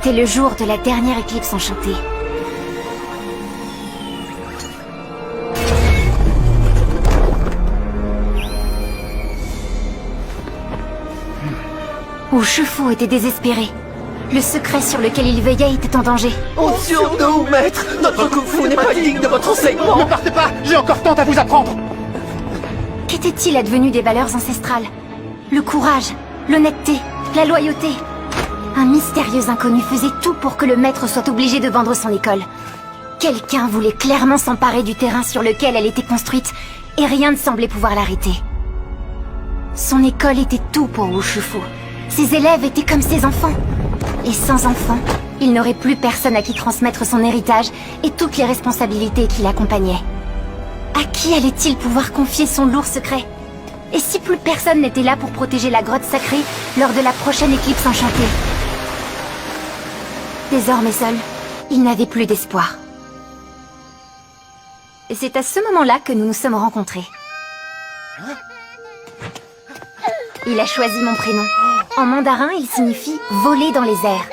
C'était le jour de la dernière éclipse enchantée. Wu Shifu était désespéré. Le secret sur lequel il veillait était en danger. Honte sur nous, maître! Notre kung-fu n'est pas digne de votre enseignement! Ne partez pas! J'ai encore tant à vous apprendre! Qu'était-il advenu des valeurs ancestrales? Le courage, l'honnêteté, la loyauté. Un mystérieux inconnu faisait tout pour que le maître soit obligé de vendre son école. Quelqu'un voulait clairement s'emparer du terrain sur lequel elle était construite, et rien ne semblait pouvoir l'arrêter. Son école était tout pour Wu Shifu. Ses élèves étaient comme ses enfants. Et sans enfants, il n'aurait plus personne à qui transmettre son héritage et toutes les responsabilités qui l'accompagnaient. À qui allait-il pouvoir confier son lourd secret? Et si plus personne n'était là pour protéger la grotte sacrée lors de la prochaine éclipse enchantée? Désormais seul, il n'avait plus d'espoir. Et c'est à ce moment-là que nous nous sommes rencontrés. Il a choisi mon prénom. En mandarin, il signifie « voler dans les airs ».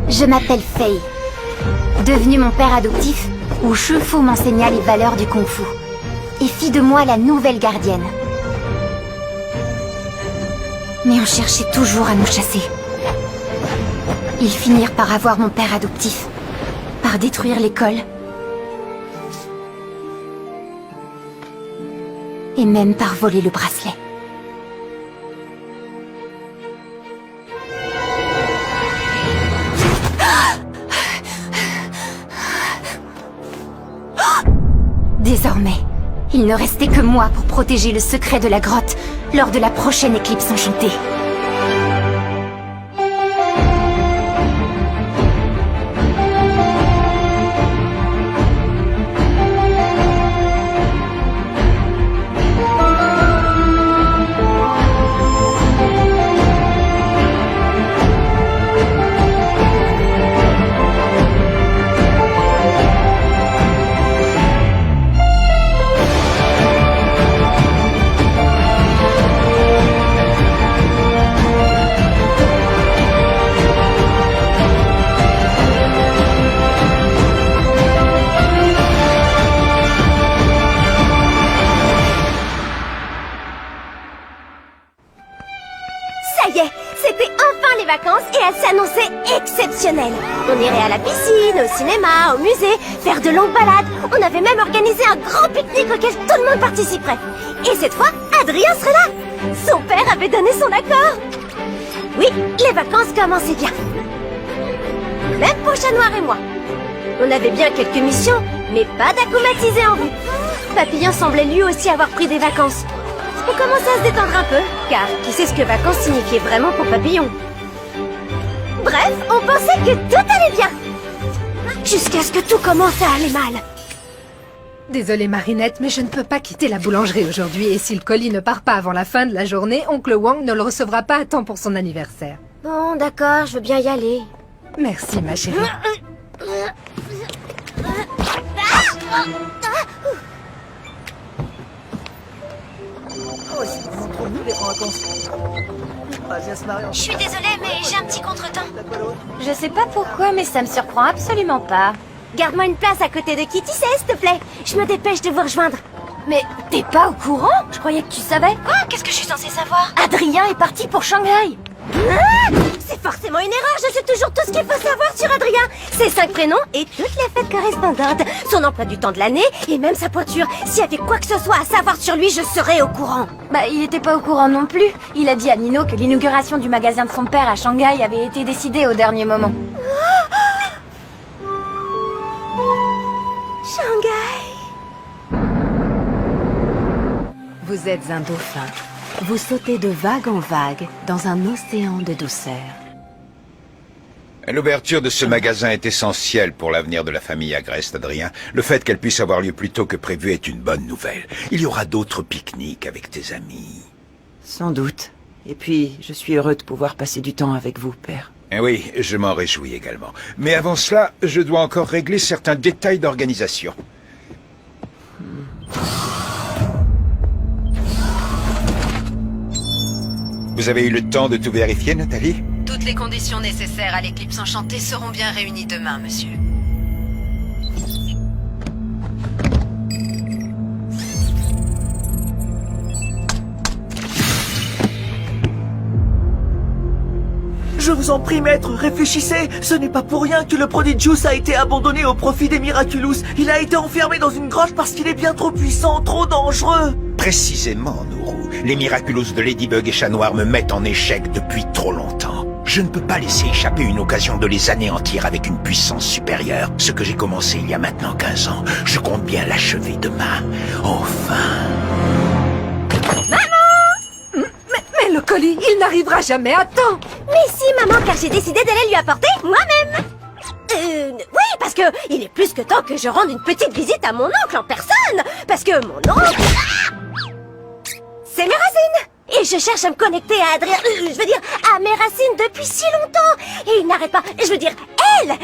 Je m'appelle Fei. Devenu mon père adoptif, Wu Shifu m'enseigna les valeurs du kung-fu et fit de moi la nouvelle gardienne. Mais on cherchait toujours à nous chasser. Ils finirent par avoir mon père adoptif, par détruire l'école, et même par voler le bracelet. Désormais, il ne restait que moi pour protéger le secret de la grotte lors de la prochaine éclipse enchantée. Et elle s'annonçait exceptionnelle. On irait à la piscine, au cinéma, au musée, faire de longues balades. On avait même organisé un grand pique-nique auquel tout le monde participerait. Et cette fois, Adrien serait là. Son père avait donné son accord. Oui, les vacances commençaient bien. Même pour Chat Noir et moi. On avait bien quelques missions, mais pas d'acclimatisés en vue. Papillon semblait lui aussi avoir pris des vacances. On commençait à se détendre un peu, car qui sait ce que vacances signifiait vraiment pour Papillon. Bref, on pensait que tout allait bien. Jusqu'à ce que tout commence à aller mal. Désolée Marinette, mais je ne peux pas quitter la boulangerie aujourd'hui. Et si le colis ne part pas avant la fin de la journée, Oncle Wang ne le recevra pas à temps pour son anniversaire. Bon, d'accord, je veux bien y aller. Merci ma chérie. Je suis désolée, mais j'ai un petit contretemps. Je sais pas pourquoi, mais ça me surprend absolument pas. Garde-moi une place à côté de Kitty, s'il te plaît. Je me dépêche de vous rejoindre. Mais t'es pas au courant? Je croyais que tu savais. Quoi? Qu'est-ce que je suis censée savoir? Adrien est parti pour Shanghai. Ah, c'est forcément une erreur, je sais toujours tout ce qu'il faut savoir sur Adrien. Ses 5 prénoms et toutes les fêtes correspondantes. Son emploi du temps de l'année et même sa pointure. S'il y avait quoi que ce soit à savoir sur lui, je serais au courant. Bah, il était pas au courant non plus. Il a dit à Nino que l'inauguration du magasin de son père à Shanghai avait été décidée au dernier moment. Shanghai. Vous êtes un dauphin. Vous sautez de vague en vague dans un océan de douceur. L'ouverture de ce magasin est essentielle pour l'avenir de la famille Agreste, Adrien. Le fait qu'elle puisse avoir lieu plus tôt que prévu est une bonne nouvelle. Il y aura d'autres pique-niques avec tes amis. Sans doute. Et puis, je suis heureux de pouvoir passer du temps avec vous, père. Eh oui, je m'en réjouis également. Mais avant cela, je dois encore régler certains détails d'organisation. Vous avez eu le temps de tout vérifier, Nathalie? Toutes les conditions nécessaires à l'éclipse enchantée seront bien réunies demain, monsieur. Je vous en prie, maître, réfléchissez. Ce n'est pas pour rien que le Prodigious a été abandonné au profit des Miraculous. Il a été enfermé dans une grotte parce qu'il est bien trop puissant, trop dangereux. Précisément, Nourou. Les Miraculous de Ladybug et Chat Noir me mettent en échec depuis trop longtemps. Je ne peux pas laisser échapper une occasion de les anéantir avec une puissance supérieure. Ce que j'ai commencé il y a maintenant 15 ans, je compte bien l'achever demain. Enfin... Mais le colis, il n'arrivera jamais à temps. Mais si, maman, car j'ai décidé d'aller lui apporter moi-même. Oui, parce que il est plus que temps que je rende une petite visite à mon oncle en personne. Parce que mon oncle... c'est mes racines. Et je cherche à me connecter à Adrien... je veux dire, à mes racines depuis si longtemps. Et il n'arrête pas... je veux dire, elle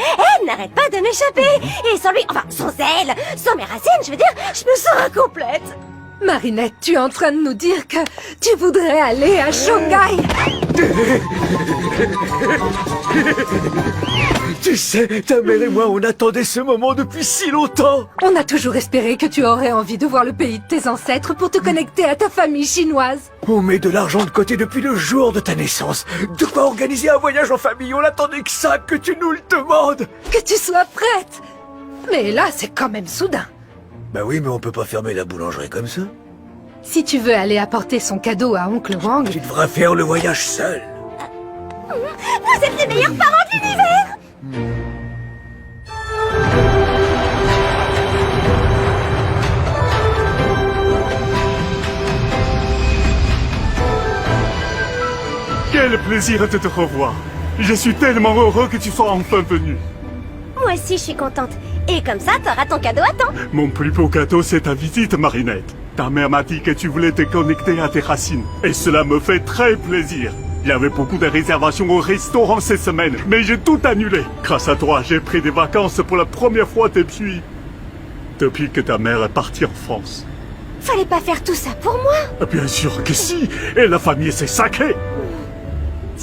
n'arrête pas de m'échapper. Et sans lui... enfin, sans elle, sans mes racines, je veux dire, je me sens incomplète. Marinette, tu es en train de nous dire que tu voudrais aller à Shanghai. Tu sais, ta mère et moi, on attendait ce moment depuis si longtemps. On a toujours espéré que tu aurais envie de voir le pays de tes ancêtres pour te connecter à ta famille chinoise. On met de l'argent de côté depuis le jour de ta naissance. De quoi organiser un voyage en famille, on attendait que ça, que tu nous le demandes. Que tu sois prête. Mais là, c'est quand même soudain. Bah oui, mais on peut pas fermer la boulangerie comme ça. Si tu veux aller apporter son cadeau à Oncle Wang... Tu devras faire le voyage seul. Vous êtes les meilleurs parents de l'univers. Quel plaisir de te revoir. Je suis tellement heureux que tu sois enfin venu. Moi aussi, je suis contente. Et comme ça, t'auras ton cadeau à temps. Mon plus beau cadeau, c'est ta visite, Marinette. Ta mère m'a dit que tu voulais te connecter à tes racines. Et cela me fait très plaisir. J'avais beaucoup de réservations au restaurant ces semaines, mais j'ai tout annulé. Grâce à toi, j'ai pris des vacances pour la première fois depuis que ta mère est partie en France. Fallait pas faire tout ça pour moi. Bien sûr que si. Et la famille, c'est sacré.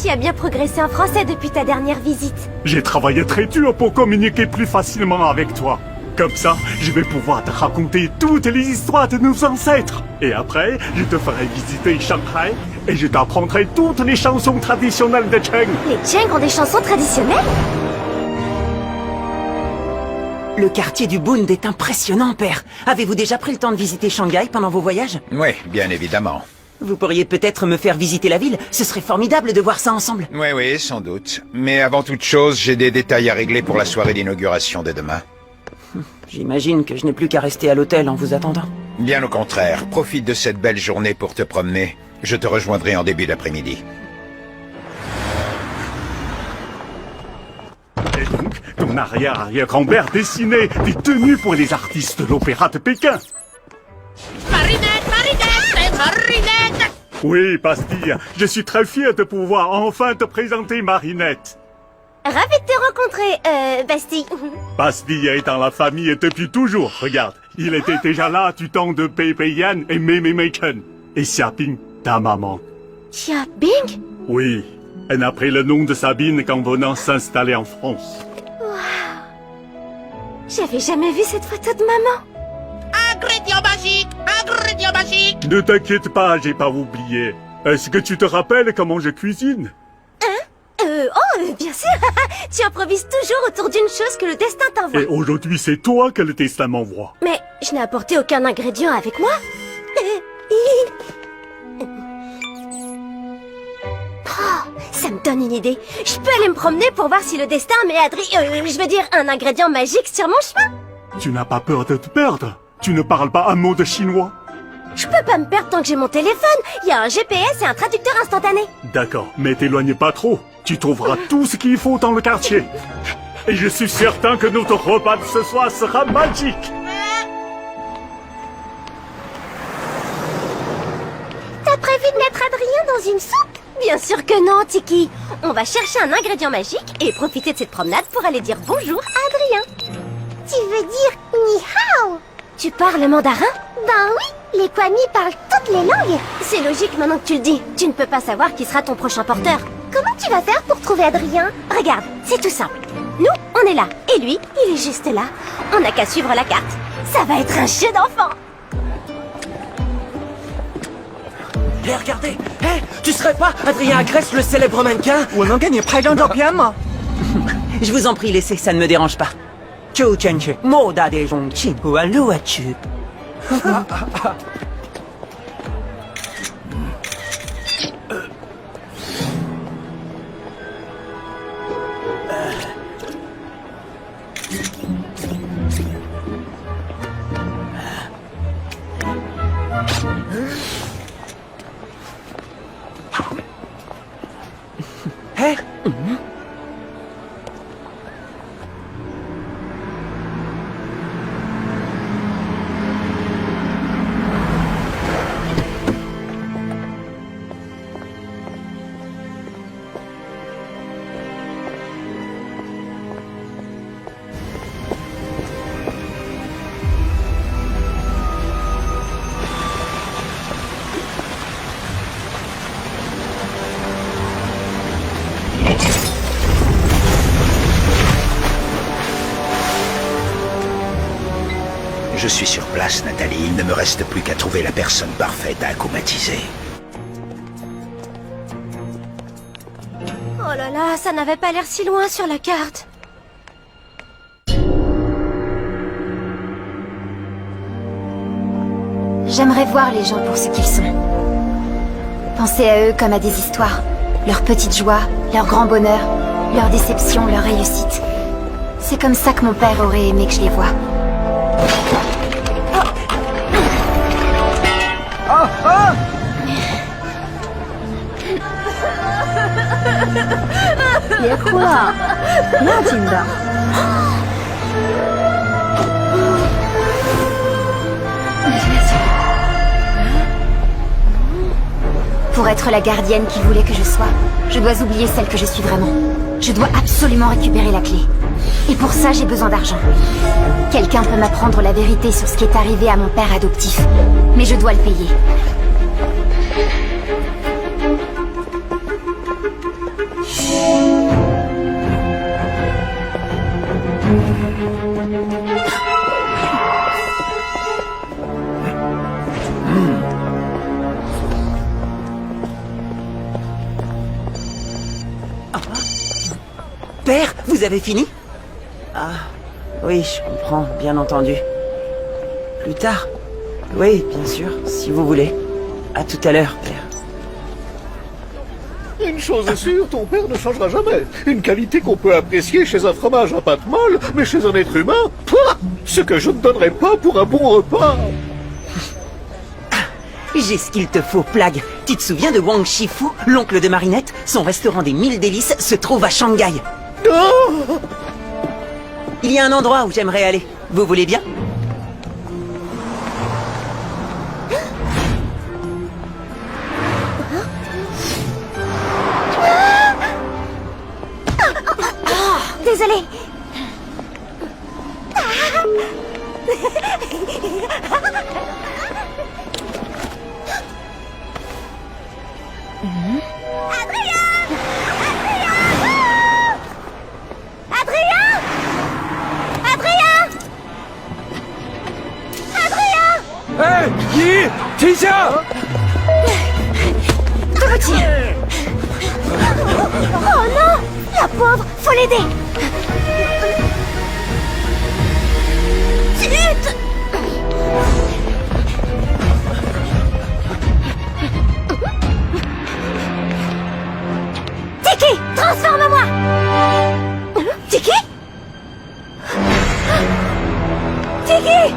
Tu as bien progressé en français depuis ta dernière visite. J'ai travaillé très dur pour communiquer plus facilement avec toi. Comme ça, je vais pouvoir te raconter toutes les histoires de nos ancêtres. Et après, je te ferai visiter Shanghai et je t'apprendrai toutes les chansons traditionnelles de Cheng. Les Cheng ont des chansons traditionnelles? Le quartier du Bund est impressionnant, père. Avez-vous déjà pris le temps de visiter Shanghai pendant vos voyages? Oui, bien évidemment. Vous pourriez peut-être me faire visiter la ville. Ce serait formidable de voir ça ensemble. Oui, sans doute. Mais avant toute chose, j'ai des détails à régler pour la soirée d'inauguration de demain. J'imagine que je n'ai plus qu'à rester à l'hôtel en vous attendant. Bien au contraire, profite de cette belle journée pour te promener. Je te rejoindrai en début d'après-midi. Et donc, ton arrière-arrière-grand-père dessinait des tenues pour les artistes de l'opéra de Pékin. Marinette. Oui, Pastille, je suis très fier de pouvoir enfin te présenter Marinette. Ravi de te rencontrer, Bastille. Pastille est dans la famille depuis toujours, regarde. Il était déjà là du temps de Pei Yan et Mei Mei-chen. Et Xiaoping, ta maman. Xiaoping? Oui, elle a pris le nom de Sabine quand venant s'installer en France. J'avais jamais vu cette photo de maman. Ingrédient magique. Ne t'inquiète pas, j'ai pas oublié. Est-ce que tu te rappelles comment je cuisine? Bien sûr. Tu improvises toujours autour d'une chose que le destin t'envoie. Et aujourd'hui, c'est toi que le destin m'envoie. Mais je n'ai apporté aucun ingrédient avec moi. Ça me donne une idée. Je peux aller me promener pour voir si le destin met je veux dire, un ingrédient magique sur mon chemin. Tu n'as pas peur de te perdre? Tu ne parles pas un mot de chinois? Je peux pas me perdre tant que j'ai mon téléphone. Il y a un GPS et un traducteur instantané. D'accord, mais t'éloigne pas trop. Tu trouveras tout ce qu'il faut dans le quartier. Et je suis certain que notre repas de ce soir sera magique. T'as prévu de mettre Adrien dans une soupe? Bien sûr que non, Tiki. On va chercher un ingrédient magique et profiter de cette promenade pour aller dire bonjour à Adrien. Tu veux dire ni hao? Tu parles mandarin? Ben oui, les Kwami parlent toutes les langues. C'est logique maintenant que tu le dis. Tu ne peux pas savoir qui sera ton prochain porteur. Comment tu vas faire pour trouver Adrien? Regarde, c'est tout simple. Nous, on est là. Et lui, il est juste là. On n'a qu'à suivre la carte. Ça va être un jeu d'enfant. Hé, regardez. Hé, tu serais pas Adrien Agreste, le célèbre mannequin? Je vous en prie, laissez, ça ne me dérange pas. Hé. Je suis sur place, Nathalie. Il ne me reste plus qu'à trouver la personne parfaite à acclimatiser. Oh là là, ça n'avait pas l'air si loin sur la carte. J'aimerais voir les gens pour ce qu'ils sont. Penser à eux comme à des histoires. Leurs petites joies, leurs grands bonheurs, leurs déceptions, leurs réussites. C'est comme ça que mon père aurait aimé que je les voie. Pour être la gardienne qu'il voulait que je sois, je dois oublier celle que je suis vraiment. Je dois absolument récupérer la clé. Et pour ça, j'ai besoin d'argent. Quelqu'un peut m'apprendre la vérité sur ce qui est arrivé à mon père adoptif. Mais je dois le payer. Père, vous avez fini? Ah, oui, je comprends, bien entendu. Plus tard? Oui, bien sûr, si vous voulez. À tout à l'heure, Père. Une chose est sûre, ton père ne changera jamais. Une qualité qu'on peut apprécier chez un fromage à pâte molle, mais chez un être humain, pouah, ce que je ne donnerais pas pour un bon repas. J'ai ce qu'il te faut, Plague. Tu te souviens de Wang Shifu, l'oncle de Marinette? Son restaurant des 1000 délices se trouve à Shanghai. Oh, Il y a un endroit où j'aimerais aller. Vous voulez bien? Désolée. Hé, Yi, Tisha! Oh non! La pauvre! Faut l'aider! Zut! Tiki! Transforme-moi! Tiki? Tiki!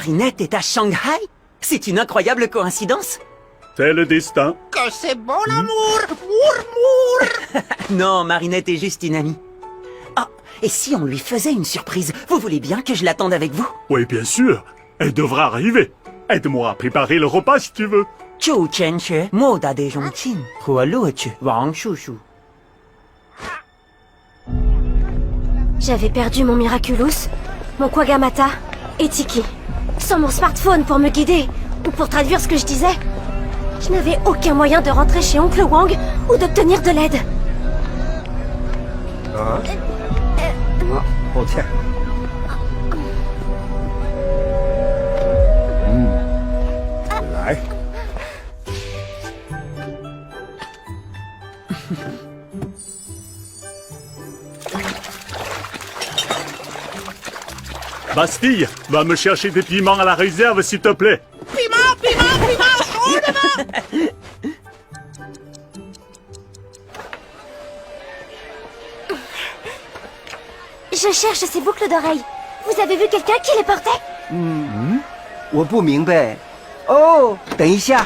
Marinette est à Shanghai? C'est une incroyable coïncidence. C'est le destin. Que c'est bon l'amour. Mour. Non, Marinette est juste une amie. Ah, et si on lui faisait une surprise? Vous voulez bien que je l'attende avec vous? Oui, bien sûr. Elle devra arriver. Aide-moi à préparer le repas si tu veux. J'avais perdu mon Miraculous, mon Kwagamata et Tiki. Sans mon smartphone pour me guider ou pour traduire ce que je disais. Je n'avais aucun moyen de rentrer chez Oncle Wang ou d'obtenir de l'aide. Bastille, va me chercher des piments à la réserve, s'il te plaît. Piment, chaud. Je cherche ces boucles d'oreilles. Vous avez vu quelqu'un qui les portait? 我不明白。哦，等一下，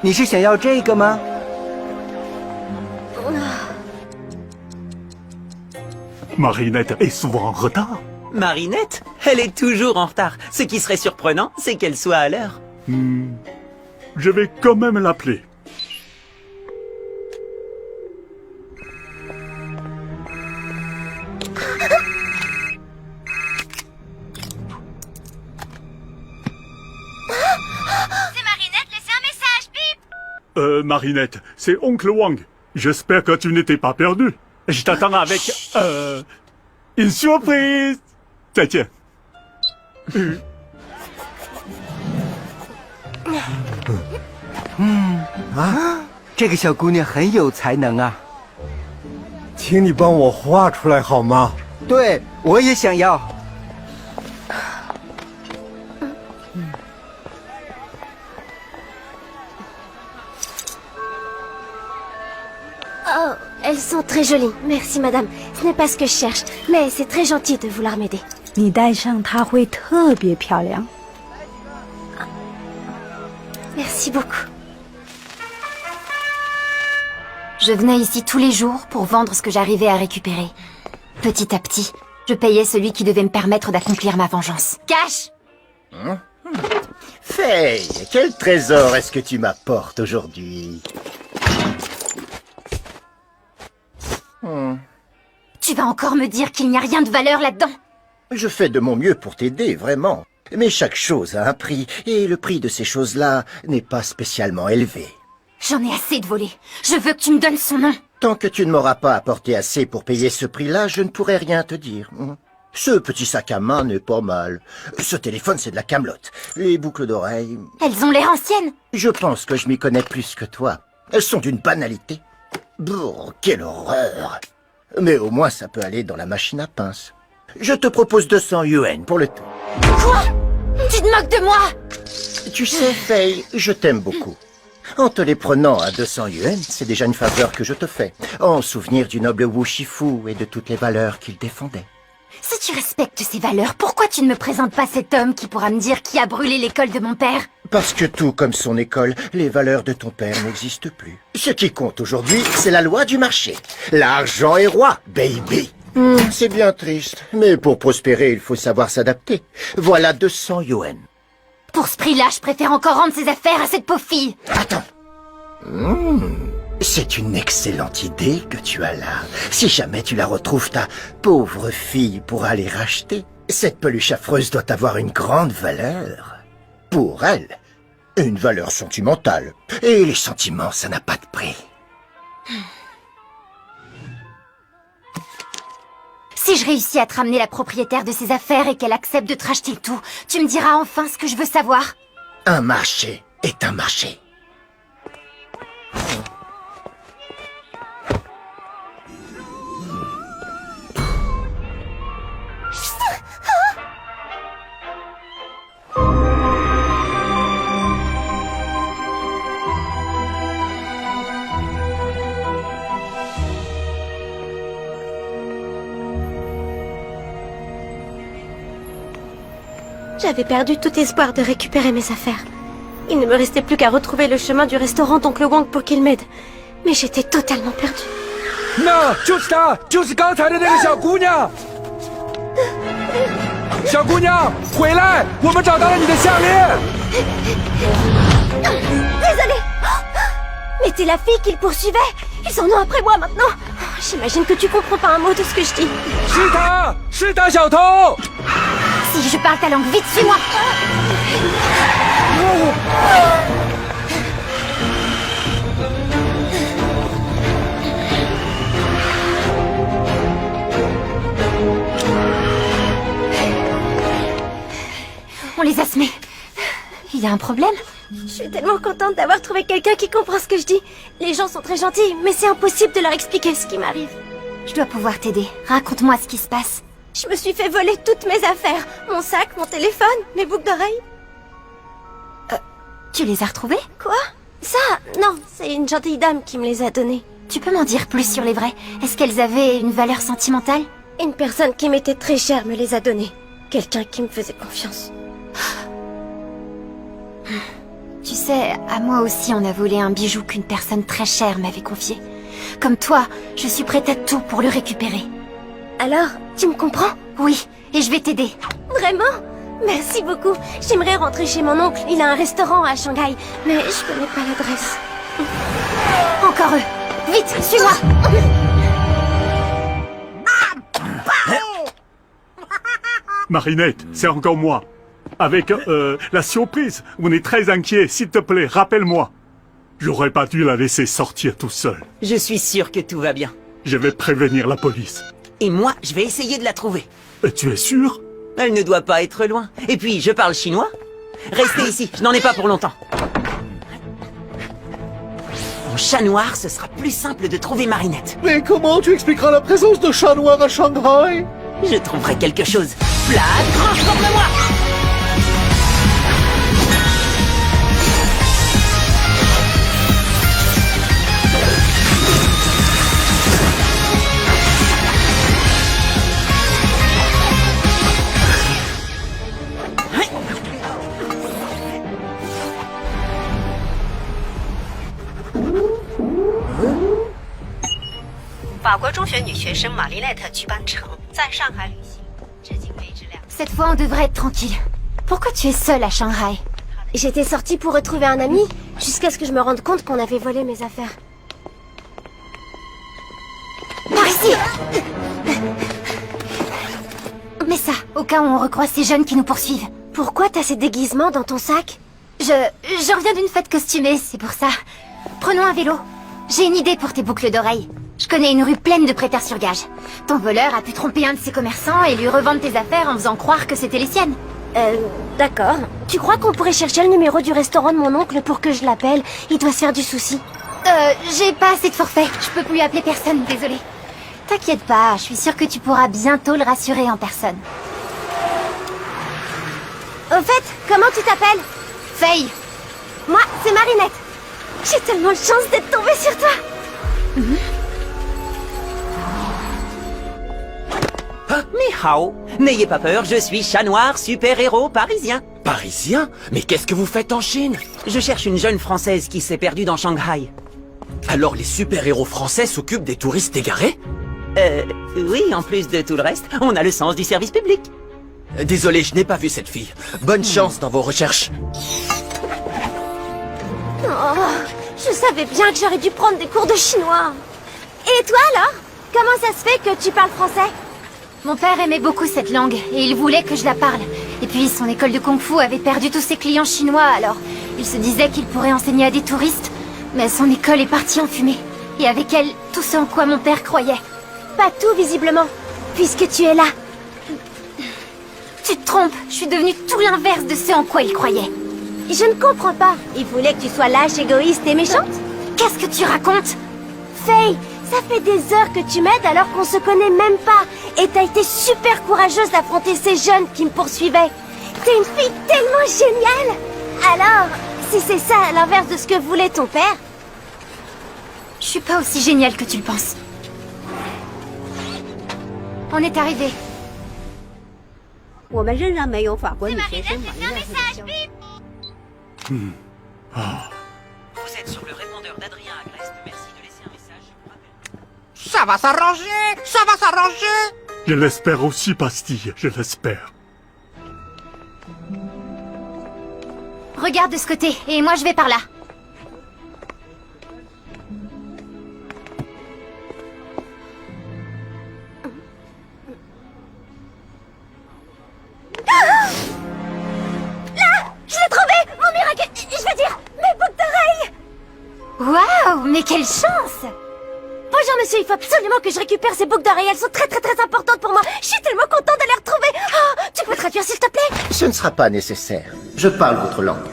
你是想要这个吗？ Marinette est souvent en retard. Marinette? Elle est toujours en retard. Ce qui serait surprenant, c'est qu'elle soit à l'heure. Je vais quand même l'appeler. C'est Marinette, laissez un message, bip! Marinette, c'est Oncle Wang. J'espère que tu n'étais pas perdu. Je t'attends avec, une surprise. Tiens. 这个小姑娘很有才能啊！请你帮我画出来好吗？对，我也想要。 Oh, elles sont très jolies. Merci, madame. Ce n'est pas ce que je cherche, mais c'est très gentil de vouloir m'aider. 你戴上它会特别漂亮。 Merci beaucoup. Je venais ici tous les jours pour vendre ce que j'arrivais à récupérer. Petit à petit, je payais celui qui devait me permettre d'accomplir ma vengeance. Cash! Faye, quel trésor est-ce que tu m'apportes aujourd'hui? Tu vas encore me dire qu'il n'y a rien de valeur là-dedans? Je fais de mon mieux pour t'aider, vraiment. Mais chaque chose a un prix, et le prix de ces choses-là n'est pas spécialement élevé. J'en ai assez de voler. Je veux que tu me donnes son nom. Tant que tu ne m'auras pas apporté assez pour payer ce prix-là, je ne pourrai rien te dire. Ce petit sac à main n'est pas mal. Ce téléphone, c'est de la camelote. Les boucles d'oreilles... Elles ont l'air anciennes. Je pense que je m'y connais plus que toi. Elles sont d'une banalité. Brrr, quelle horreur. Mais au moins, ça peut aller dans la machine à pince. Je te propose 200 yuan pour le tout. Quoi? Tu te moques de moi? Tu sais, Faye, je t'aime beaucoup. En te les prenant à 200 yuan, c'est déjà une faveur que je te fais, en souvenir du noble Wu Shifu et de toutes les valeurs qu'il défendait. Si tu respectes ces valeurs, pourquoi tu ne me présentes pas cet homme qui pourra me dire qui a brûlé l'école de mon père? Parce que tout comme son école, les valeurs de ton père n'existent plus. Ce qui compte aujourd'hui, c'est la loi du marché. L'argent est roi, baby. C'est bien triste, mais pour prospérer, il faut savoir s'adapter. Voilà 200 yuan. Pour ce prix-là, je préfère encore rendre ses affaires à cette pauvre fille. Attends. C'est une excellente idée que tu as là. Si jamais tu la retrouves, ta pauvre fille pourra les racheter. Cette peluche affreuse doit avoir une grande valeur. Pour elle, une valeur sentimentale. Et les sentiments, ça n'a pas de prix. Si je réussis à te ramener la propriétaire de ses affaires et qu'elle accepte de te racheter le tout, tu me diras enfin ce que je veux savoir. Un marché est un marché. J'avais perdu tout espoir de récupérer mes affaires. Il ne me restait plus qu'à retrouver le chemin du restaurant d'Oncle Wang pour qu'il m'aide. Mais j'étais totalement perdue. 那就是她，就是刚才的那个小姑娘。小姑娘，回来！我们找到了你的项链。Désolée. Mais t'es la fille qu'ils poursuivaient. Ils s'en ont après moi maintenant. J'imagine que tu comprends pas un mot de ce que je dis. 是她，是她小偷。 Si je parle ta langue, vite, suis-moi! On les a semés. Il y a un problème? Je suis tellement contente d'avoir trouvé quelqu'un qui comprend ce que je dis. Les gens sont très gentils, mais c'est impossible de leur expliquer ce qui m'arrive. Je dois pouvoir t'aider. Raconte-moi ce qui se passe. Je me suis fait voler toutes mes affaires. Mon sac, mon téléphone, mes boucles d'oreilles. Tu les as retrouvés? Quoi? Ça? Non, c'est une gentille dame qui me les a donnés. Tu peux m'en dire plus sur les vrais? Est-ce qu'elles avaient une valeur sentimentale? Une personne qui m'était très chère me les a donnés. Quelqu'un qui me faisait confiance. Tu sais, à moi aussi on a volé un bijou qu'une personne très chère m'avait confié. Comme toi, je suis prête à tout pour le récupérer. Alors, tu me comprends? Oui, et je vais t'aider. Vraiment? Merci beaucoup. J'aimerais rentrer chez mon oncle. Il a un restaurant à Shanghai, mais je connais pas l'adresse. Encore eux. Vite, suis-moi. Marinette, c'est encore moi. Avec la surprise, on est très inquiet. S'il te plaît, rappelle-moi. J'aurais pas dû la laisser sortir tout seul. Je suis sûr que tout va bien. Je vais prévenir la police. Et moi, je vais essayer de la trouver. Et tu es sûr? Elle ne doit pas être loin. Et puis, je parle chinois. Restez ici, je n'en ai pas pour longtemps. En chat noir, ce sera plus simple de trouver Marinette. Mais comment tu expliqueras la présence de chats noirs à Shanghai? Je trouverai quelque chose. Flash, transforme-moi! Cette fois, on devrait être tranquille. Pourquoi tu es seule à Shanghai? J'étais sortie pour retrouver un ami, jusqu'à ce que je me rende compte qu'on avait volé mes affaires. Par ici! Mais ça, au cas où on recroise ces jeunes qui nous poursuivent. Pourquoi t'as ces déguisements dans ton sac? Je reviens d'une fête costumée, c'est pour ça. Prenons un vélo. J'ai une idée pour tes boucles d'oreilles. Je connais une rue pleine de prêteurs sur gage. Ton voleur a pu tromper un de ses commerçants et lui revendre tes affaires en faisant croire que c'était les siennes. D'accord. Tu crois qu'on pourrait chercher le numéro du restaurant de mon oncle pour que je l'appelle? Il doit se faire du souci. J'ai pas assez de forfait. Je peux plus appeler personne, désolée. T'inquiète pas, je suis sûre que tu pourras bientôt le rassurer en personne. Au fait, comment tu t'appelles? Faye. Moi, c'est Marinette. J'ai tellement de chance d'être tombée sur toi. Ni hao. N'ayez pas peur, je suis chat noir, super-héros parisien. Parisien? Mais qu'est-ce que vous faites en Chine? Je cherche une jeune Française qui s'est perdue dans Shanghai. Alors les super-héros français s'occupent des touristes égarés? Oui, en plus de tout le reste, on a le sens du service public. Désolé, je n'ai pas vu cette fille. Bonne chance dans vos recherches. Oh, je savais bien que j'aurais dû prendre des cours de chinois. Et toi alors? Comment ça se fait que tu parles français? Mon père aimait beaucoup cette langue et il voulait que je la parle. Et puis son école de kung-fu avait perdu tous ses clients chinois, alors il se disait qu'il pourrait enseigner à des touristes. Mais son école est partie en fumée. Et avec elle, tout ce en quoi mon père croyait. Pas tout visiblement, puisque tu es là. Tu te trompes, je suis devenue tout l'inverse de ce en quoi il croyait. Je ne comprends pas. Il voulait que tu sois lâche, égoïste et méchante? Qu'est-ce que tu racontes? Faye, ça fait des heures que tu m'aides alors qu'on se connaît même pas. Et t'as été super courageuse d'affronter ces jeunes qui me poursuivaient. T'es une fille tellement géniale. Alors, si c'est ça à l'inverse de ce que voulait ton père... Je suis pas aussi géniale que tu le penses. On est arrivé. 我们仍然没有法国女学生玛丽奈特的消息。 Vous êtes sur le répondeur d'Adrien Agreste. Merci de laisser un message. Ça va s'arranger, ça va s'arranger. Je l'espère aussi, Pastille, je l'espère. Regarde de ce côté, et moi je vais par là. Je l'ai trouvé! Mon miracle! Je veux dire, mes boucles d'oreilles! Waouh, mais quelle chance! Bonjour monsieur, il faut absolument que je récupère ces boucles d'oreilles. Elles sont très importantes pour moi. Je suis tellement contente de les retrouver. Oh, tu peux traduire s'il te plaît? Ce ne sera pas nécessaire. Je parle votre langue.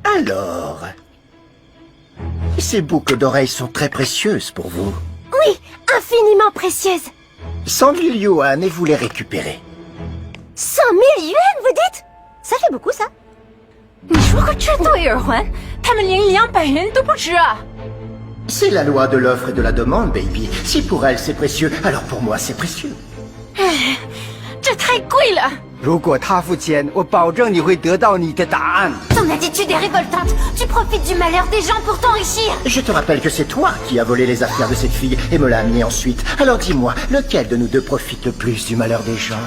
Alors... Ces boucles d'oreilles sont très précieuses pour vous. Oui, infiniment précieuses. 100 000 yuan et vous les récupérez. 100 000 yuan, vous dites? Ça fait beaucoup, ça. 你说个这都有人还？他们连200元都不值啊！ C'est la loi de l'offre et de la demande, baby. Si pour elle c'est précieux, alors pour moi c'est précieux. 这太贵了。 如果他付钱，我保证你会得到你的答案。 Ton attitude est révoltante. Tu profites du malheur des gens pour t'enrichir. Je te rappelle que c'est toi qui as volé les affaires de cette fille et me l'as amenée ensuite. Alors dis-moi, lequel de nous deux profite le plus du malheur des gens?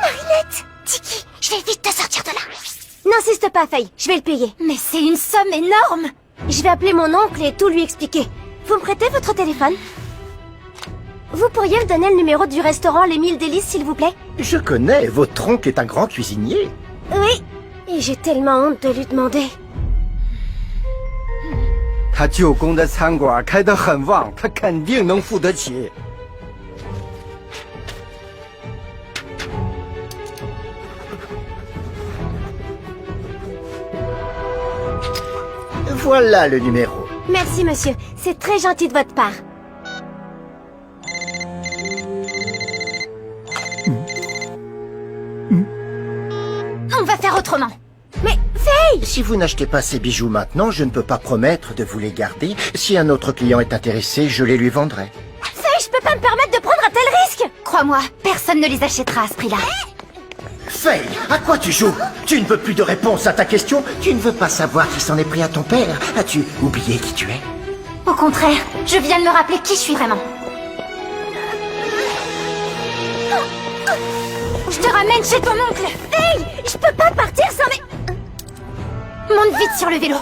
Marinette! Tiki, je vais vite te sortir de là. N'insiste pas, Faye. Je vais le payer. Mais c'est une somme énorme. Je vais appeler mon oncle et tout lui expliquer. Vous me prêtez votre téléphone? Vous pourriez me donner le numéro du restaurant Les 1000 Délices, s'il vous plaît? Je connais, votre oncle est un grand cuisinier. Oui, et j'ai tellement honte de lui demander. 他舅公的餐馆开得很旺，他肯定能付得起。 Voilà le numéro. Merci, monsieur. C'est très gentil de votre part. On va faire autrement. Mais, Faye! Si vous n'achetez pas ces bijoux maintenant, je ne peux pas promettre de vous les garder. Si un autre client est intéressé, je les lui vendrai. Faye, je peux pas me permettre de prendre un tel risque! Crois-moi, personne ne les achètera à ce prix-là. Faye, à quoi tu joues? Tu ne veux plus de réponse à ta question? Tu ne veux pas savoir qui s'en est pris à ton père? As-tu oublié qui tu es? Au contraire, je viens de me rappeler qui je suis vraiment. Je te ramène chez ton oncle. Faye, je peux pas partir sans mes... Monte vite sur le vélo.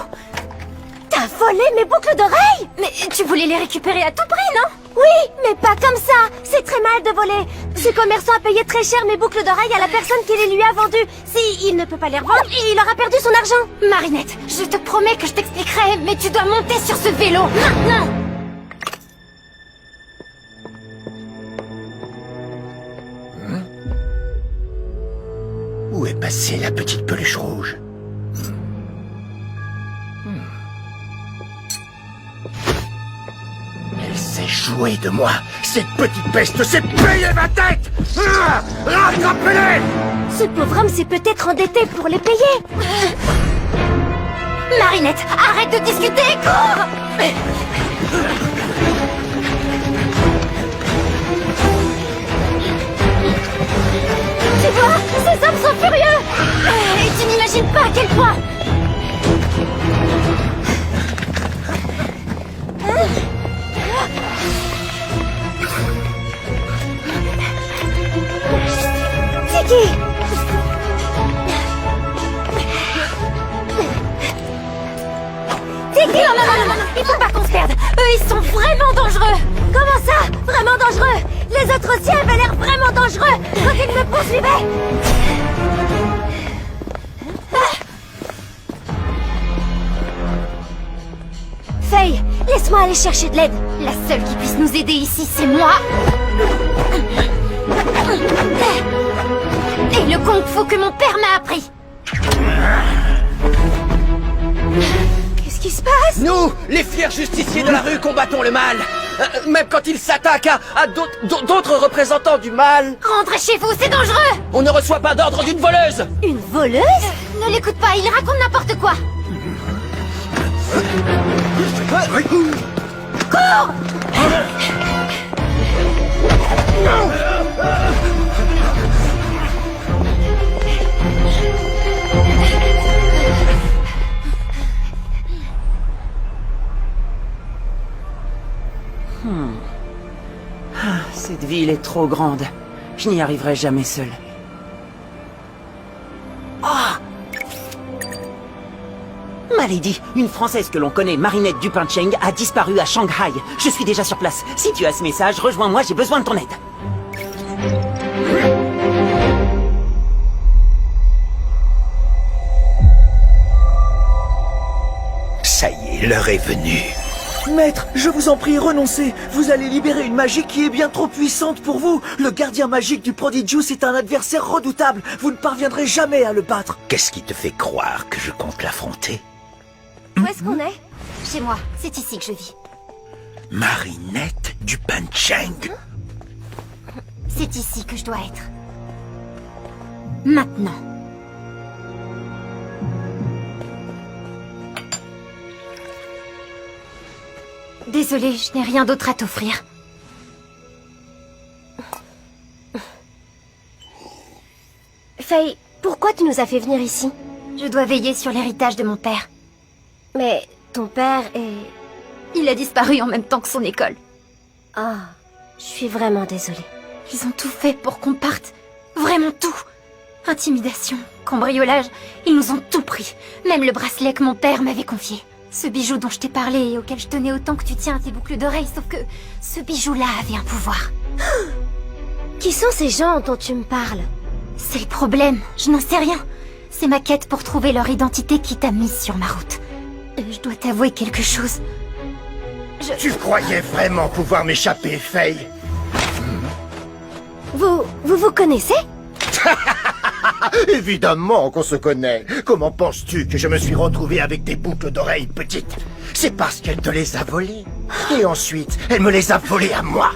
T'as volé mes boucles d'oreilles? Mais tu voulais les récupérer à tout prix, non? Oui, mais pas comme ça. C'est très mal de voler. Ce commerçant a payé très cher mes boucles d'oreilles à la personne qui les lui a vendues. Si il ne peut pas les revendre, il aura perdu son argent. Marinette, je te promets que je t'expliquerai, mais tu dois monter sur ce vélo, maintenant! Où est passée la petite peluche rouge? Elle s'est jouée de moi. Cette petite peste s'est payée ma tête. Rattrapez-les! Ce pauvre homme s'est peut-être endetté pour les payer. Marinette, arrête de discuter, cours! Tu vois, ces hommes sont furieux. Et tu n'imagines pas à quel point. Tiki! Tiki! Non, il faut pas qu'on se perde. Eux, ils sont vraiment dangereux. Comment ça? Vraiment dangereux? Les autres aussi avaient l'air vraiment dangereux quand ils me poursuivaient. Faye, laisse-moi aller chercher de l'aide. La seule qui puisse nous aider ici, c'est moi. Et le kung-fu que mon père m'a appris. Qu'est-ce qui se passe? Nous, les fiers justiciers de la rue, combattons le mal. Même quand il s'attaque à d'autres représentants du mal. Rentrez chez vous, c'est dangereux. On ne reçoit pas d'ordre d'une voleuse. Une voleuse? Ne l'écoute pas, il raconte n'importe quoi. Cours! Cette ville est trop grande. Je n'y arriverai jamais seul. Ah! Malady, une Française que l'on connaît, Marinette Dupin-Cheng, a disparu à Shanghai. Je suis déjà sur place. Si tu as ce message, rejoins-moi, j'ai besoin de ton aide. Ça y est, l'heure est venue. Maître, je vous en prie, renoncez. Vous allez libérer une magie qui est bien trop puissante pour vous. Le gardien magique du Prodigious est un adversaire redoutable. Vous ne parviendrez jamais à le battre. Qu'est-ce qui te fait croire que je compte l'affronter? Où est-ce qu'on est? Chez moi, c'est ici que je vis. Marinette Dupin-Cheng. C'est ici que je dois être. Maintenant. Désolée, je n'ai rien d'autre à t'offrir. Faye, pourquoi tu nous as fait venir ici? Je dois veiller sur l'héritage de mon père. Mais ton père est... Il a disparu en même temps que son école. Ah, je suis vraiment désolée. Ils ont tout fait pour qu'on parte. Vraiment tout. Intimidation, cambriolage, ils nous ont tout pris. Même le bracelet que mon père m'avait confié. Ce bijou dont je t'ai parlé et auquel je tenais autant que tu tiens à tes boucles d'oreilles, sauf que ce bijou-là avait un pouvoir. Qui sont ces gens dont tu me parles? C'est le problème, je n'en sais rien. C'est ma quête pour trouver leur identité qui t'a mise sur ma route. Je dois t'avouer quelque chose. Tu croyais vraiment pouvoir m'échapper, Faye? Vous connaissez? Évidemment qu'on se connaît. Comment penses-tu que je me suis retrouvé avec des boucles d'oreilles petites? C'est parce qu'elle te les a volées. Et ensuite, elle me les a volées à moi.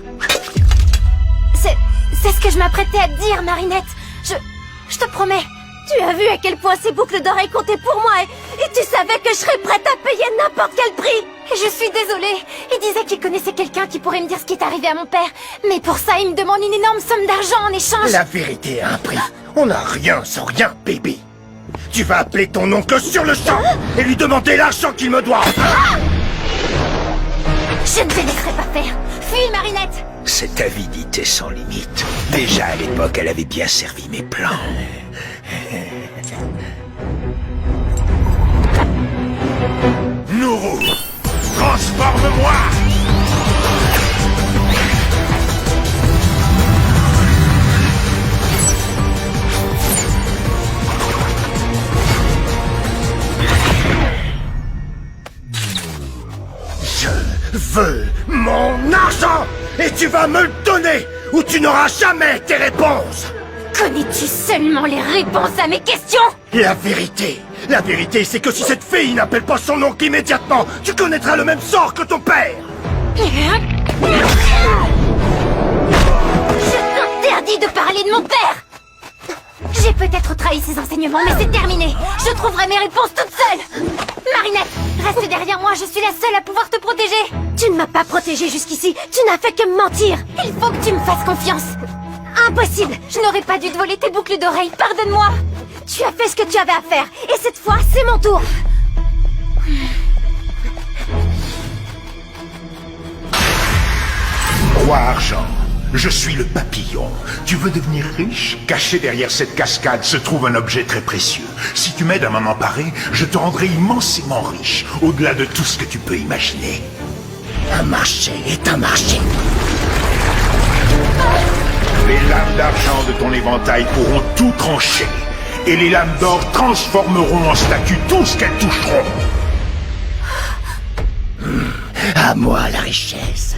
C'est ce que je m'apprêtais à te dire, Marinette. Je te promets. Tu as vu à quel point ces boucles d'oreilles comptaient pour moi et tu savais que je serais prête à payer n'importe quel prix. Je suis désolée. Il disait qu'il connaissait quelqu'un qui pourrait me dire ce qui est arrivé à mon père. Mais pour ça, il me demande une énorme somme d'argent en échange. La vérité a un prix. On n'a rien sans rien, baby. Tu vas appeler ton oncle sur le champ et lui demander l'argent qu'il me doit. Je ne te laisserai pas faire. Fuis, Marinette. Cette avidité sans limite. Déjà à l'époque, elle avait bien servi mes plans. Nourou, transforme-moi! Je veux mon argent! Et tu vas me le donner ou tu n'auras jamais tes réponses! Connais-tu seulement les réponses à mes questions? La vérité, c'est que si cette fille n'appelle pas son oncle immédiatement, tu connaîtras le même sort que ton père! Je t'interdis de parler de mon père! J'ai peut-être trahi ses enseignements, mais c'est terminé! Je trouverai mes réponses toute seule! Marinette, reste derrière moi, je suis la seule à pouvoir te protéger! Tu ne m'as pas protégée jusqu'ici, tu n'as fait que me mentir! Il faut que tu me fasses confiance! Impossible! Je n'aurais pas dû te voler tes boucles d'oreilles, pardonne-moi! Tu as fait ce que tu avais à faire, et cette fois, c'est mon tour! Roi Argent, je suis le papillon. Tu veux devenir riche? Caché derrière cette cascade se trouve un objet très précieux. Si tu m'aides à m'en emparer, je te rendrai immensément riche, au-delà de tout ce que tu peux imaginer. Un marché est un marché. Les lames d'argent de ton éventail pourront tout trancher. Et les lames d'or transformeront en statue tout ce qu'elles toucheront. À moi la richesse.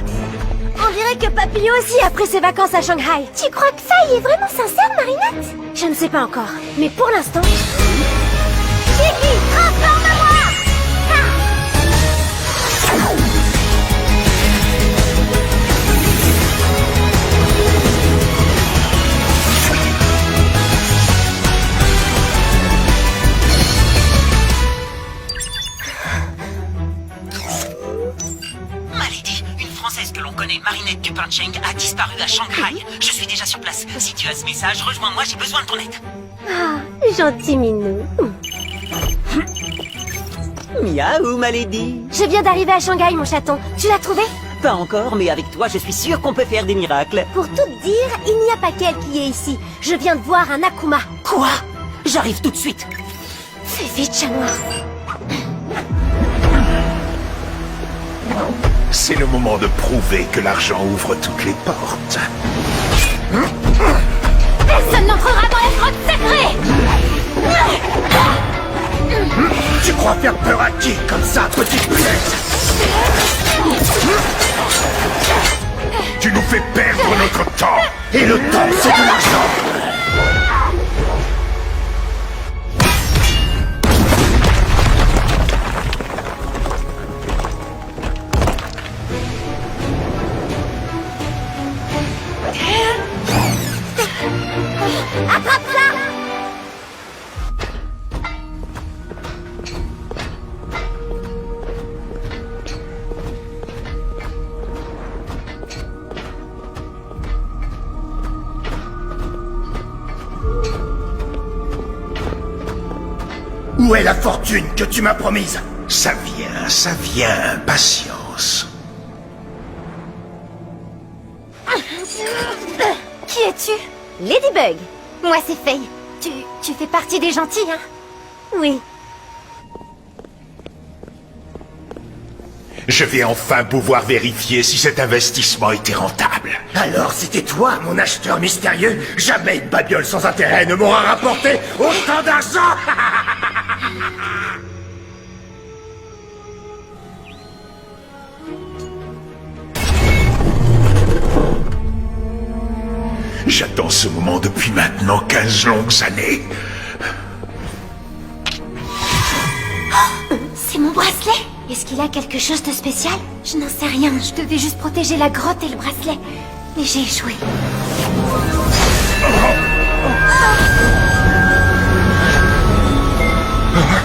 On dirait que Papillon aussi a pris ses vacances à Shanghai. Tu crois que Faye est vraiment sincère, Marinette? Je ne sais pas encore, mais pour l'instant... Chicky, transforme-moi! Malady, une Française que l'on connaît, Marinette Dupin Fan Cheng a disparu à Shanghai. Je suis déjà sur place. Si tu as ce message, rejoins-moi, j'ai besoin de ton aide. Ah, gentil minou. Miaou, ma lady. Je viens d'arriver à Shanghai, mon chaton. Tu l'as trouvé? Pas encore, mais avec toi, je suis sûr qu'on peut faire des miracles. Pour tout dire, il n'y a pas qu'elle qui est ici. Je viens de voir un Akuma. Quoi? J'arrive tout de suite. Fais vite, chat noir. C'est le moment de prouver que l'argent ouvre toutes les portes. Personne n'entrera dans la grotte sacrée! Tu crois faire peur à qui comme ça, petite punaise? Tu nous fais perdre notre temps. Et le temps, c'est de l'argent. Attrape-la! Où est la fortune que tu m'as promise? Ça vient, patience. Qui es-tu? Ladybug. Moi, c'est Faye. Tu fais partie des gentils, hein? Oui. Je vais enfin pouvoir vérifier si cet investissement était rentable. Alors c'était toi, mon acheteur mystérieux? Jamais une babiole sans intérêt ne m'aura rapporté autant d'argent. J'attends ce moment depuis maintenant 15 longues années. C'est mon bracelet. Est-ce qu'il a quelque chose de spécial? Je n'en sais rien. Je devais juste protéger la grotte et le bracelet. Et j'ai échoué.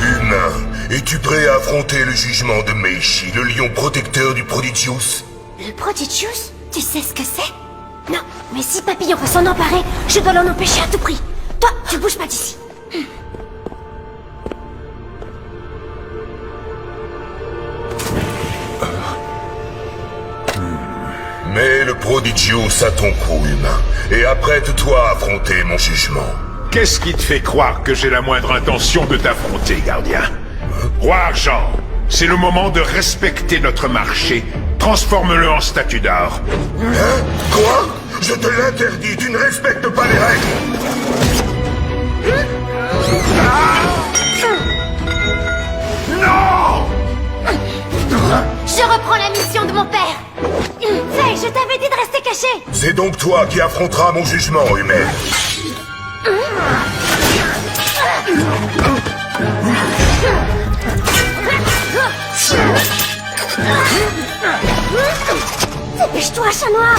Humain, es-tu prêt à affronter le jugement de Meishi, le lion protecteur du Prodigious? Le Prodigious? Tu sais ce que c'est? Non, mais si Papillon veut s'en emparer, je dois l'en empêcher à tout prix. Toi, tu bouges pas d'ici. Mais le Prodigious a ton coup, humain, et apprête-toi à affronter mon jugement. Qu'est-ce qui te fait croire que j'ai la moindre intention de t'affronter, gardien? Roi Argent, c'est le moment de respecter notre marché. Transforme-le en statue d'art. Hein? Quoi? Je te l'interdis, tu ne respectes pas les règles. Non! Je reprends la mission de mon père. Faye, je t'avais dit de rester caché. C'est donc toi qui affronteras mon jugement, humain. Dépêche-toi, chat noir.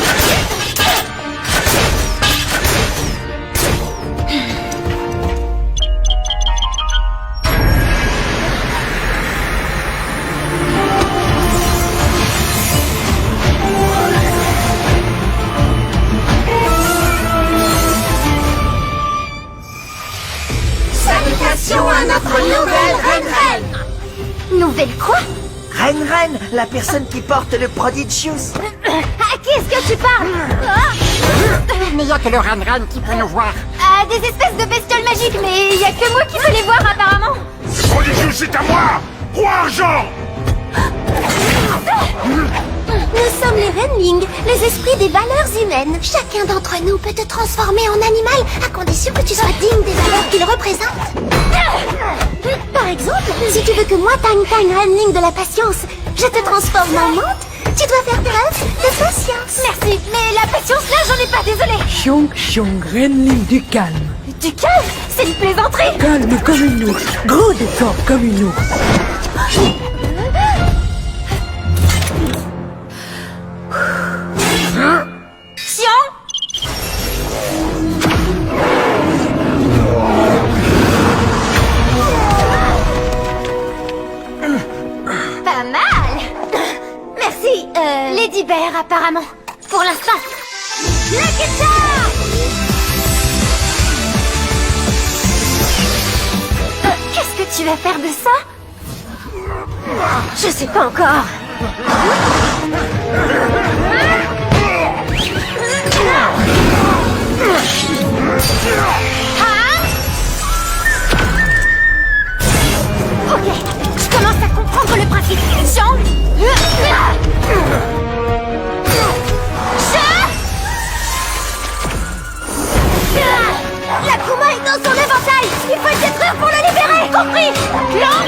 Salutations à notre nouvelle reine. Nouvelle quoi? Ren, la personne qui porte le Prodigious. À qui est-ce que tu parles? Il n'y a que le Ren qui peut nous voir. Ah, des espèces de bestioles magiques, mais il y a que moi qui peux les voir apparemment. Prodigious, c'est à moi! Roi Argent! Nous sommes les Renling, les esprits des valeurs humaines. Chacun d'entre nous peut te transformer en animal, à condition que tu sois digne des valeurs qu'il représente. Par exemple, si tu veux que moi, Tang Renling de la patience, je te transforme en menthe, tu dois faire preuve de patience. Merci, mais la patience là, j'en ai pas, désolée. Xiong Renling du calme. Du calme? C'est une plaisanterie. Calme comme une ours, gros des corps comme une ours. Xion? Pas mal. Merci, Lady Bear, apparemment. Pour l'instant. La guitare! Qu'est-ce que tu vas faire de ça? Je sais pas encore. Ok, je commence à comprendre le principe. Jean. L'Akuma est dans son éventail. Il faut le détruire pour le libérer. Compris? Non.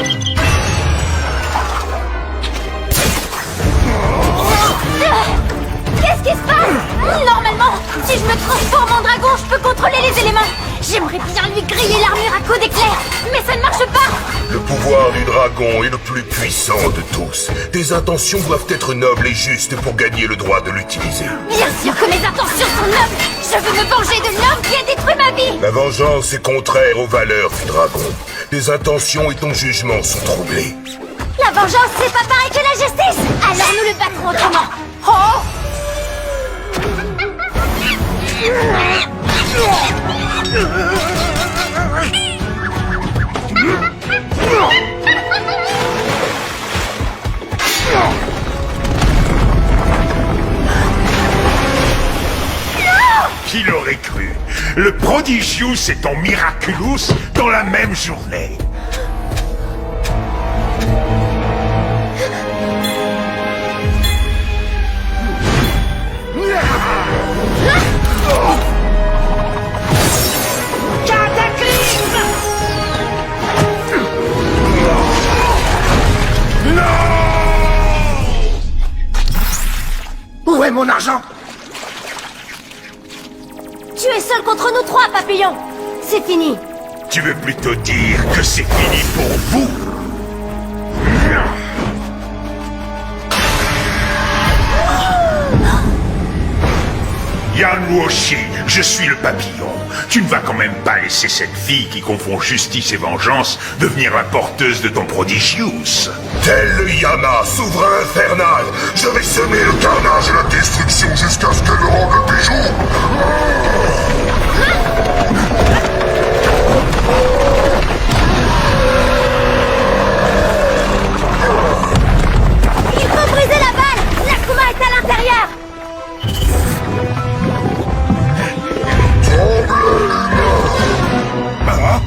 Qu'est-ce qui se passe? Normalement, si je me transforme en dragon, je peux contrôler les éléments. J'aimerais bien lui griller l'armure à coups d'éclair, mais ça ne marche pas. Le pouvoir du dragon est le plus puissant de tous. Tes intentions doivent être nobles et justes pour gagner le droit de l'utiliser. Bien sûr que mes intentions sont nobles. Je veux me venger de l'homme qui a détruit ma vie. La vengeance est contraire aux valeurs du dragon. Tes intentions et ton jugement sont troublés. La vengeance, c'est pas pareil que la justice. Alors nous le battrons autrement. Oh! Qui l'aurait cru? Le Prodigius et ton Miraculous dans la même journée. Cataclysme! Non! Où est mon argent? Tu es seul contre nous trois, papillon. C'est fini. Tu veux plutôt dire que c'est fini pour vous? Yan Luoshi, je suis le papillon. Tu ne vas quand même pas laisser cette fille qui confond justice et vengeance devenir la porteuse de ton Prodigius. Tel le Yana, souverain infernal, je vais semer le carnage et la destruction jusqu'à ce qu'elle rende le bijou. Il faut briser la balle. L'Akuma est à l'intérieur. Ah?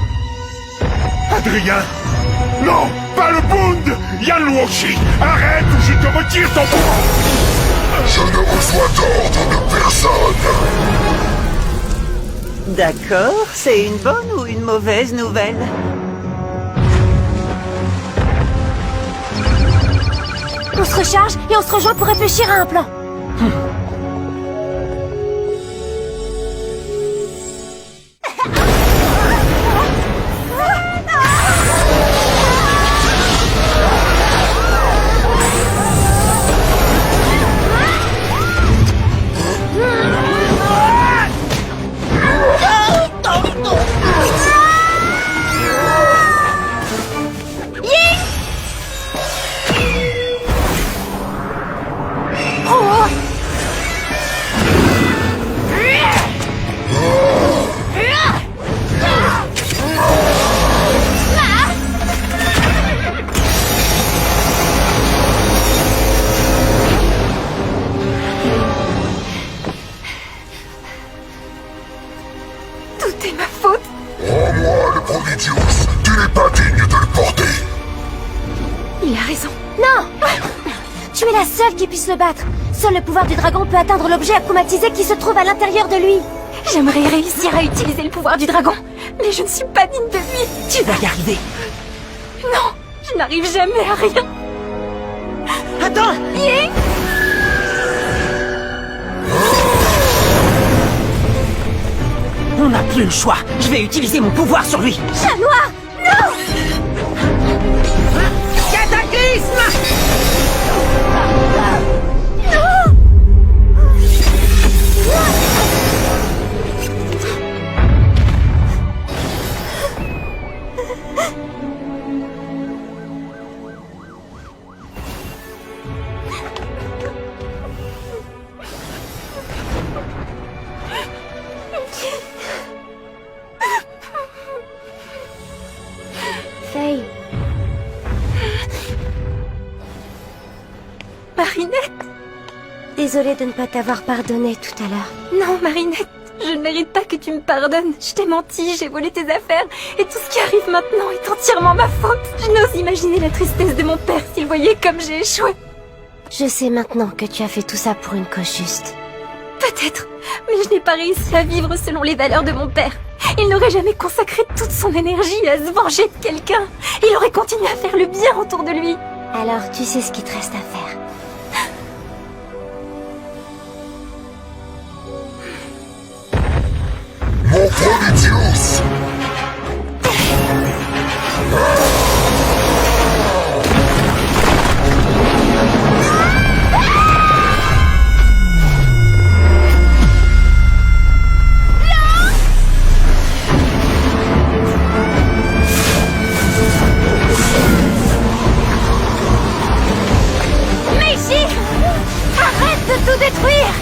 Adrien? Non, pas le Bund! Yan Luoshi, arrête ou je te retire ton pouvoir! Je ne reçois d'ordre de personne. D'accord, c'est une bonne ou une mauvaise nouvelle? On se recharge et on se rejoint pour réfléchir à un plan. Tout est ma faute. Rends-moi le Prodigius. Tu n'es pas digne de le porter. Il a raison. Non! Tu es la seule qui puisse le battre. Seul le pouvoir du dragon peut atteindre l'objet akumatisé qui se trouve à l'intérieur de lui. J'aimerais réussir à utiliser le pouvoir du dragon, mais je ne suis pas digne de lui. Tu vas y arriver. Non, je n'arrive jamais à rien. Attends! Ying! On n'a plus le choix. Je vais utiliser mon pouvoir sur lui. Chat noir! Non! Cataclysme! Faye. Marinette! Désolée de ne pas t'avoir pardonné tout à l'heure. Non, Marinette, je ne mérite pas que tu me pardonnes. Je t'ai menti, j'ai volé tes affaires, et tout ce qui arrive maintenant est entièrement ma faute. Je n'ose imaginer la tristesse de mon père s'il voyait comme j'ai échoué. Je sais maintenant que tu as fait tout ça pour une cause juste. Peut-être, mais je n'ai pas réussi à vivre selon les valeurs de mon père. Il n'aurait jamais consacré toute son énergie à se venger de quelqu'un. Il aurait continué à faire le bien autour de lui. Alors tu sais ce qu'il te reste à faire. Mon Prodigius! Meiji! Arrête de tout détruire!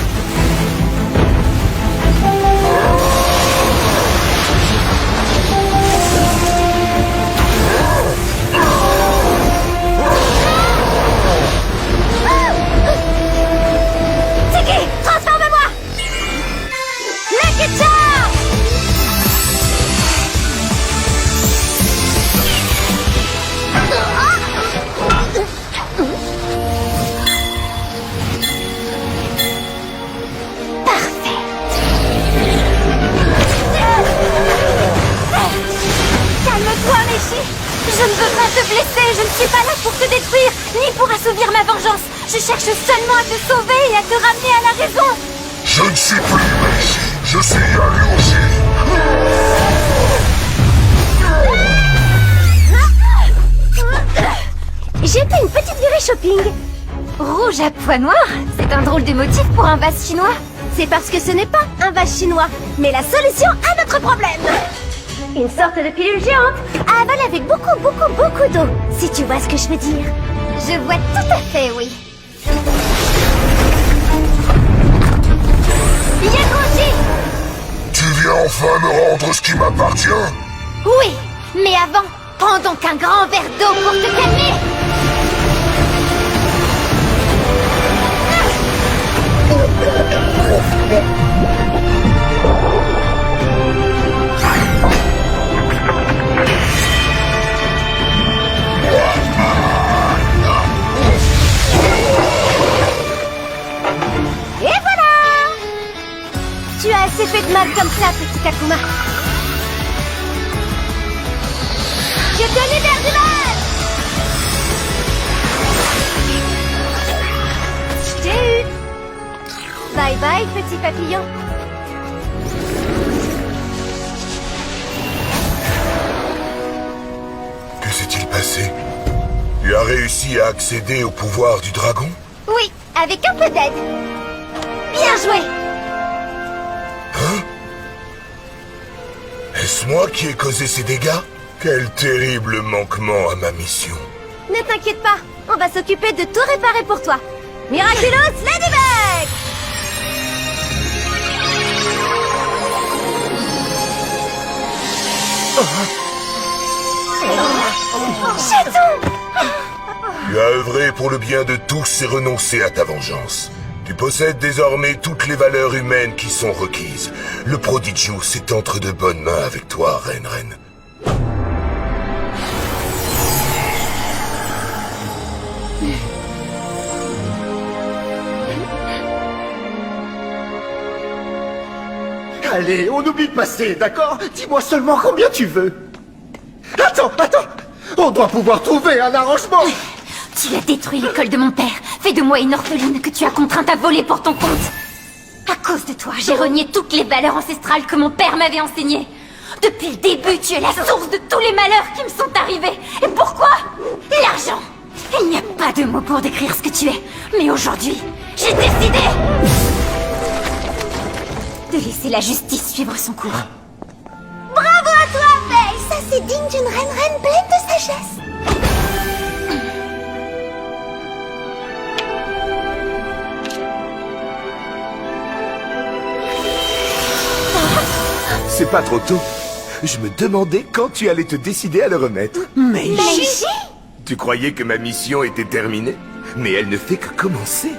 Tiki, transforme-moi! Lucky Charm! Calme-toi, Meiji! Je ne veux pas te blesser, je ne suis pas là pour te détruire, ni pour assouvir ma vengeance. Je cherche seulement à te sauver et à te ramener à la raison. Je ne suis plus Meiji, je suis Yarushi. J'ai fait une petite virée shopping. Rouge à pois noirs? C'est un drôle de motif pour un vase chinois. C'est parce que ce n'est pas un vase chinois, mais la solution à notre problème. Une sorte de pilule géante à avaler avec beaucoup d'eau, si tu vois ce que je veux dire. Je vois tout à fait, oui. Yakuji! Tu viens enfin me rendre ce qui m'appartient? Oui, mais avant, prends donc un grand verre d'eau pour te calmer. Et voilà! Tu as assez fait de mal comme ça, petit Akuma. Je te libère du mal! Je t'ai eu! Bye bye, petit papillon. Que s'est-il passé? Tu as réussi à accéder au pouvoir du dragon? Oui, avec un peu d'aide. Bien joué! Hein? Est-ce moi qui ai causé ces dégâts? Quel terrible manquement à ma mission. Ne t'inquiète pas, on va s'occuper de tout réparer pour toi. Miraculous Ladybug! Chaton! Tu as œuvré pour le bien de tous et renoncé à ta vengeance. Tu possèdes désormais toutes les valeurs humaines qui sont requises. Le Prodigius est entre de bonnes mains avec toi, Ren. Allez, on oublie de passer, d'accord? Dis-moi seulement combien tu veux. Attends! On doit pouvoir trouver un arrangement. Tu as détruit l'école de mon père, fait de moi une orpheline que tu as contrainte à voler pour ton compte. À cause de toi, j'ai renié toutes les valeurs ancestrales que mon père m'avait enseignées. Depuis le début, tu es la source de tous les malheurs qui me sont arrivés. Et pourquoi? L'argent. Il n'y a pas de mots pour décrire ce que tu es. Mais aujourd'hui, j'ai décidé de laisser la justice suivre son cours. Bravo à toi, Faye! Ça, c'est digne d'une reine pleine de sagesse. C'est pas trop tôt. Je me demandais quand tu allais te décider à le remettre. Meiji? Tu croyais que ma mission était terminée? Mais elle ne fait que commencer.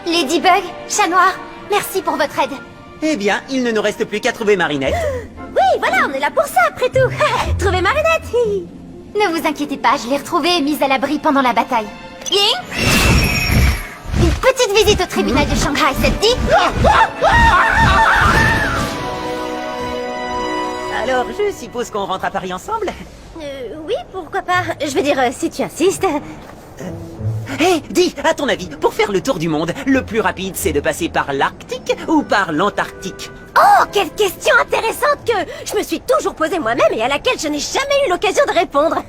Ladybug, Chat Noir, merci pour votre aide. Eh bien, il ne nous reste plus qu'à trouver Marinette. Oui, voilà, on est là pour ça après tout. Trouver Marinette. Ne vous inquiétez pas, je l'ai retrouvée et mise à l'abri pendant la bataille. Ying? Une petite visite au tribunal de Shanghai, ça te dit? Alors, je suppose qu'on rentre à Paris ensemble? Oui, pourquoi pas. Je veux dire, si tu insistes. Hé, dis, à ton avis, pour faire le tour du monde, le plus rapide, c'est de passer par l'Arctique ou par l'Antarctique? Oh, quelle question intéressante que je me suis toujours posée moi-même et à laquelle je n'ai jamais eu l'occasion de répondre.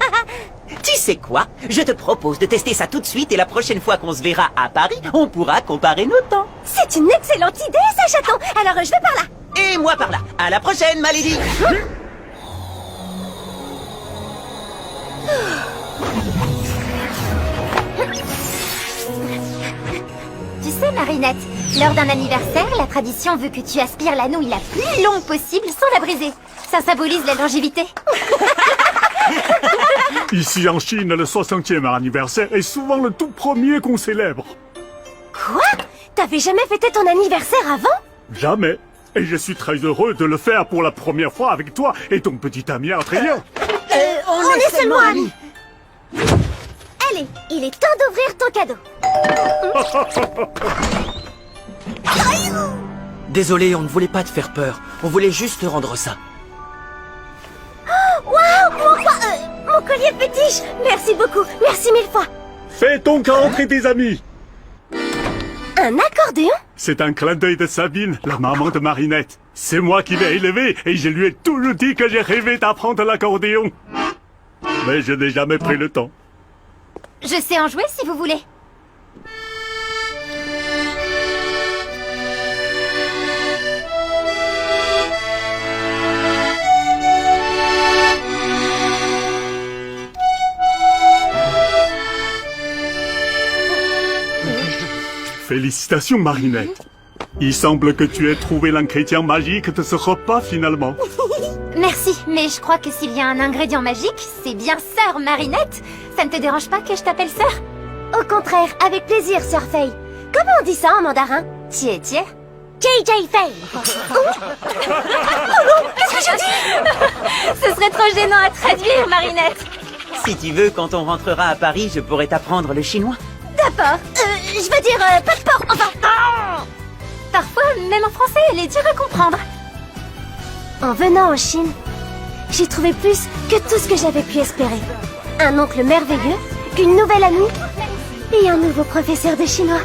Tu sais quoi? Je te propose de tester ça tout de suite et la prochaine fois qu'on se verra à Paris, on pourra comparer nos temps. C'est une excellente idée, ça, chaton. Alors, je vais par là. Et moi par là. À la prochaine, ma lady. Tu sais, Marinette, lors d'un anniversaire, la tradition veut que tu aspires la nouille la plus longue possible sans la briser. Ça symbolise la longévité. Ici en Chine, le 60e anniversaire est souvent le tout premier qu'on célèbre. Quoi? T'avais jamais fêté ton anniversaire avant? Jamais. Et je suis très heureux de le faire pour la première fois avec toi et ton petit ami Adrien. On est seulement amis. Allez, il est temps d'ouvrir ton cadeau. Désolé, on ne voulait pas te faire peur. On voulait juste te rendre ça. Waouh, mon collier fétiche. Merci beaucoup, merci mille fois. Fais ton cas entrer tes amis. Un accordéon? C'est un clin d'œil de Sabine, la maman de Marinette. C'est moi qui l'ai élevée et je lui ai toujours dit que j'ai rêvé d'apprendre l'accordéon. Mais je n'ai jamais pris le temps. Je sais en jouer si vous voulez. Félicitations, Marinette. Il semble que tu aies trouvé l'ingrédient magique de ce repas, finalement. Merci, mais je crois que s'il y a un ingrédient magique, c'est bien Sœur Marinette. Ça ne te dérange pas que je t'appelle Sœur? Au contraire, avec plaisir, Sœur Fei. Comment on dit ça en mandarin? Tiens. JJ Fei. Qu'est-ce que je dis? Ce serait trop gênant à traduire, Marinette. Si tu veux, quand on rentrera à Paris, je pourrais t'apprendre le chinois. D'accord. Je veux dire, passeport, enfin... Parfois, même en français, elle est dure à comprendre. En venant en Chine, j'ai trouvé plus que tout ce que j'avais pu espérer. Un oncle merveilleux, une nouvelle amie et un nouveau professeur de chinois.